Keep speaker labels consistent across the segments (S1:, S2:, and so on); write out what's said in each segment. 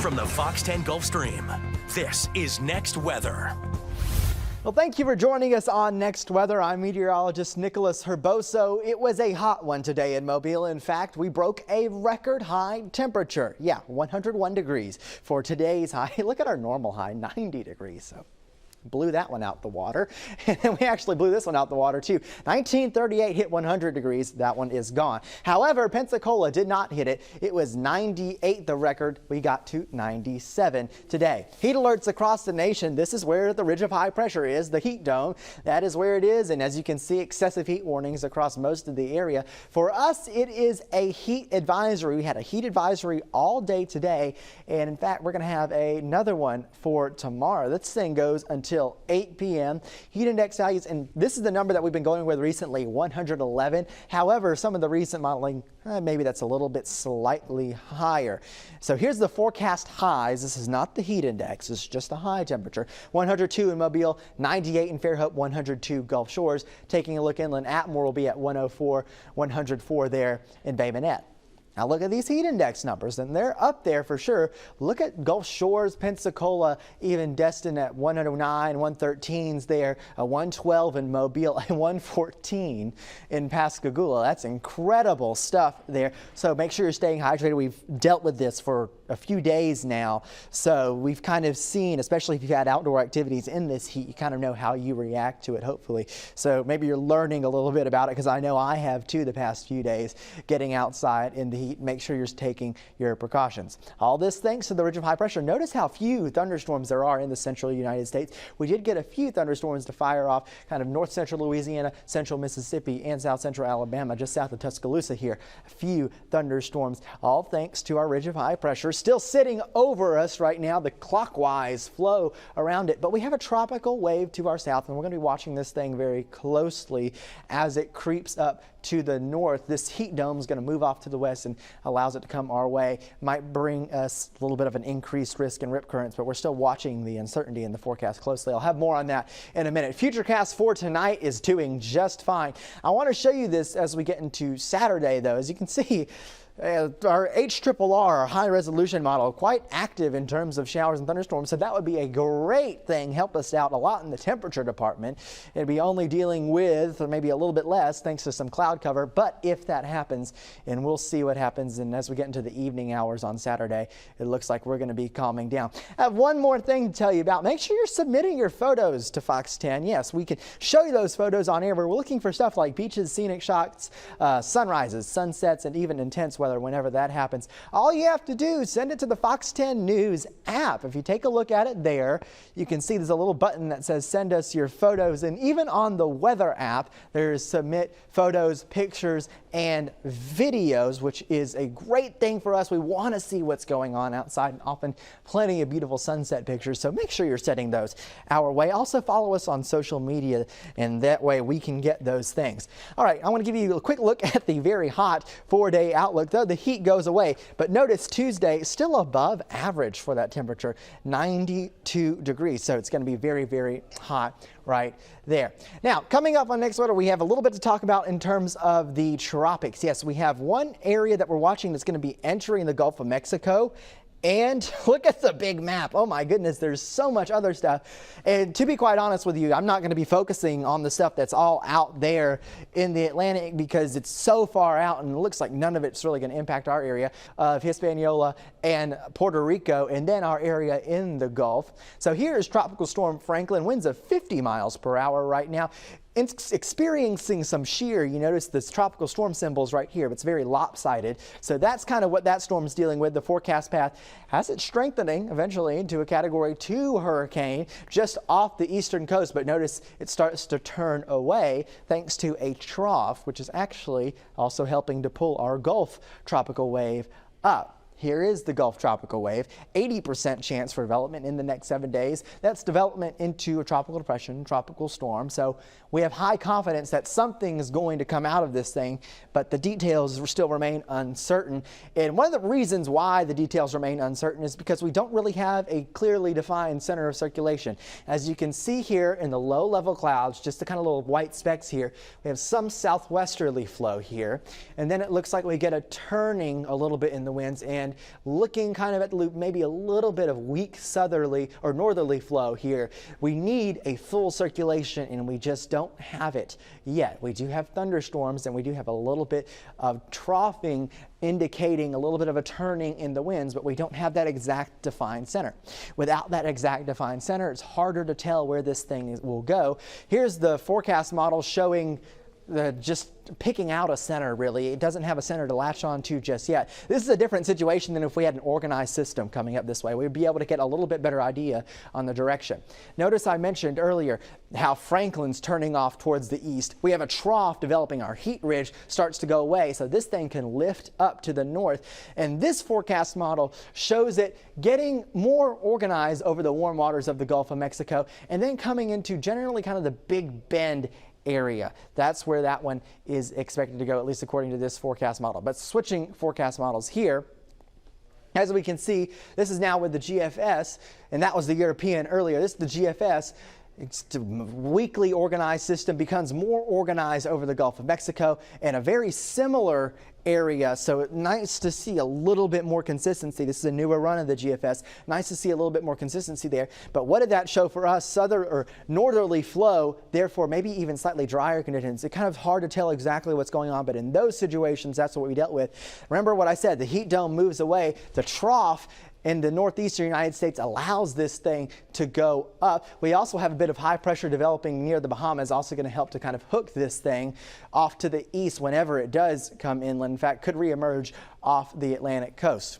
S1: from the Fox 10 Gulf Stream, this is Next Weather.
S2: Well, thank you for joining us on Next Weather. I'm meteorologist Nicholas Herboso. It was a hot one today in Mobile. In fact, we broke a record high temperature. Yeah, 101 degrees for today's high. Look at our normal high, 90 degrees. So blew that one out the water. And we actually blew this one out the water too. 1938 hit 100 degrees. That one is gone. However, Pensacola did not hit it. It was 98, the record. We got to 97 today. Heat alerts across the nation. This is where the ridge of high pressure is, the heat dome. That is where it is. And as you can see, excessive heat warnings across most of the area. For us, it is a heat advisory. We had a heat advisory all day today. And in fact, we're going to have another one for tomorrow. This thing goes until 8 p.m. Heat index values, and this is the number that we've been going with recently, 111. However, some of the recent modeling, maybe that's a little bit slightly higher. So here's the forecast highs. This is not the heat index. This is just the high temperature. 102 in Mobile, 98 in Fairhope, 102 Gulf Shores. Taking a look inland, Atmore will be at 104, 104 there in Bay Minette. Now look at these heat index numbers, and they're up there for sure. Look at Gulf Shores, Pensacola, even Destin at 109, 113s there, 112 in Mobile, and 114 in Pascagoula. That's incredible stuff there. So make sure you're staying hydrated. We've dealt with this for a few days now, so we've kind of seen, especially if you've had outdoor activities in this heat, you kind of know how you react to it, hopefully. So maybe you're learning a little bit about it, because I know I have too the past few days getting outside in the heat. Make sure you're taking your precautions. All this thanks to the ridge of high pressure. Notice how few thunderstorms there are in the central United States. We did get a few thunderstorms to fire off kind of north central Louisiana, central Mississippi, and south central Alabama, just south of Tuscaloosa here. A few thunderstorms, all thanks to our ridge of high pressure. Still sitting over us right now, the clockwise flow around it. But we have a tropical wave to our south, and we're going to be watching this thing very closely as it creeps up to the north. This heat dome is going to move off to the west and allows it to come our way. Might bring us a little bit of an increased risk in rip currents, but we're still watching the uncertainty in the forecast closely. I'll have more on that in a minute. Futurecast for tonight is doing just fine. I want to show you this as we get into Saturday, though. As you can see, our HRRR, our high resolution model, quite active in terms of showers and thunderstorms, so that would be a great thing. Help us out a lot in the temperature department. It'd be only dealing with, or maybe a little bit less, thanks to some cloud cover, but if that happens, and we'll see what happens, and as we get into the evening hours on Saturday, it looks like we're going to be calming down. I have one more thing to tell you about. Make sure you're submitting your photos to Fox 10. Yes, we can show you those photos on air. We're looking for stuff like beaches, scenic shots, sunrises, sunsets, and even intense weather whenever that happens. All you have to do is send it to the Fox 10 News app. If you take a look at it there, you can see there's a little button that says send us your photos, and even on the weather app there's submit photos, pictures, and videos, which is a great thing for us. We want to see what's going on outside, and often plenty of beautiful sunset pictures, so make sure you're setting those our way. Also follow us on social media, and that way we can get those things. All right, I want to give you a quick look at the very hot 4-day outlook. Though the heat goes away, but notice Tuesday still above average for that temperature, 92 degrees. So it's going to be very, very hot right there. Now, coming up on Next Weather, we have a little bit to talk about in terms of the tropics. Yes, we have one area that we're watching that's going to be entering the Gulf of Mexico. And look at the big map. Oh my goodness, there's so much other stuff. And to be quite honest with you, I'm not going to be focusing on the stuff that's all out there in the Atlantic, because it's so far out and it looks like none of it's really going to impact our area of Hispaniola and Puerto Rico, and then our area in the Gulf. So here's Tropical Storm Franklin, winds of 50 miles per hour right now. It's experiencing some shear. You notice this tropical storm symbols right here, but it's very lopsided. So that's kind of what that storm is dealing with. The forecast path has it strengthening eventually into a Category 2 hurricane just off the eastern coast. But notice it starts to turn away thanks to a trough, which is actually also helping to pull our Gulf tropical wave up. Here is the Gulf tropical wave, 80% chance for development in the next 7 days. That's development into a tropical depression, tropical storm. So we have high confidence that something is going to come out of this thing, but the details still remain uncertain. And one of the reasons why the details remain uncertain is because we don't really have a clearly defined center of circulation. As you can see here in the low level clouds, just the kind of little white specks here, we have some southwesterly flow here. And then it looks like we get a turning a little bit in the winds, and band, looking kind of at maybe a little bit of weak southerly or northerly flow here. We need a full circulation, and we just don't have it yet. We do have thunderstorms, and we do have a little bit of troughing, indicating a little bit of a turning in the winds, but we don't have that exact defined center. Without that exact defined center, it's harder to tell where this thing will go. Here's the forecast model showing just picking out a center, really. It doesn't have a center to latch on to just yet. This is a different situation than if we had an organized system coming up this way. We'd be able to get a little bit better idea on the direction. Notice I mentioned earlier how Franklin's turning off towards the east. We have a trough developing. Our heat ridge starts to go away, so this thing can lift up to the north. And this forecast model shows it getting more organized over the warm waters of the Gulf of Mexico and then coming into generally kind of the Big Bend area. That's where that one is expected to go, at least according to this forecast model. But switching forecast models here, as we can see, this is now with the GFS, and that was the European earlier. This is the GFS. It's a weakly organized system, becomes more organized over the Gulf of Mexico and a very similar area. So it's nice to see a little bit more consistency. This is a newer run of the GFS. Nice to see a little bit more consistency there. But what did that show for us? Southern or northerly flow, therefore maybe even slightly drier conditions. It's kind of hard to tell exactly what's going on, but in those situations, that's what we dealt with. Remember what I said, the heat dome moves away. The trough in the northeastern United States allows this thing to go up. We also have a bit of high pressure developing near the Bahamas, also going to help to kind of hook this thing off to the east whenever it does come inland. In fact, could reemerge off the Atlantic coast.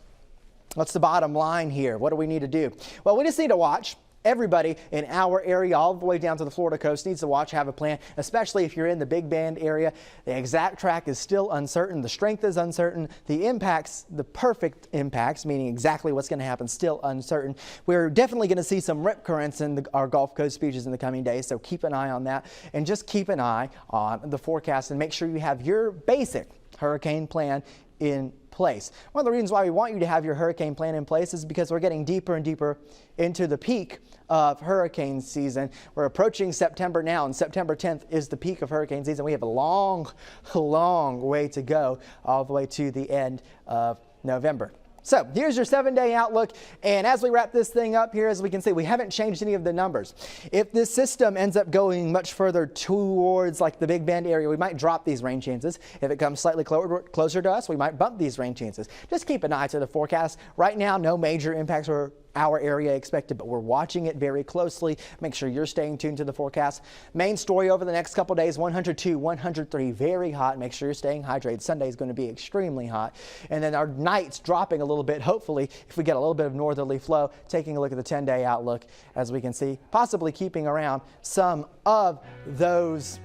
S2: What's the bottom line here? What do we need to do? Well, we just need to watch. Everybody in our area all the way down to the Florida coast needs to watch, have a plan, especially if you're in the Big Bend area. The exact track is still uncertain. The strength is uncertain. The impacts, the perfect impacts, meaning exactly what's going to happen, still uncertain. We're definitely going to see some rip currents in our Gulf Coast beaches in the coming days, so keep an eye on that. And just keep an eye on the forecast and make sure you have your basic hurricane plan in place. One of the reasons why we want you to have your hurricane plan in place is because we're getting deeper and deeper into the peak of hurricane season. We're approaching September now, and September 10th is the peak of hurricane season. We have a long way to go all the way to the end of November. So here's your 7-day outlook, and as we wrap this thing up here, as we can see, we haven't changed any of the numbers. If this system ends up going much further towards like the Big Bend area, we might drop these rain chances. If it comes slightly closer to us, we might bump these rain chances. Just keep an eye to the forecast. Right now, no major impacts for our area expected, but we're watching it very closely. Make sure you're staying tuned to the forecast. Main story over the next couple days, 102, 103, very hot. Make sure you're staying hydrated. Sunday is going to be extremely hot. And then our nights dropping a little bit, hopefully, if we get a little bit of northerly flow. Taking a look at the 10-day outlook, as we can see, possibly keeping around some of those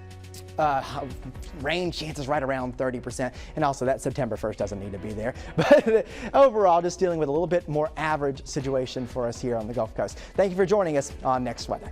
S2: rain chances right around 30%, and also that September 1st doesn't need to be there. But overall, just dealing with a little bit more average situation for us here on the Gulf Coast. Thank you for joining us on Next Weather.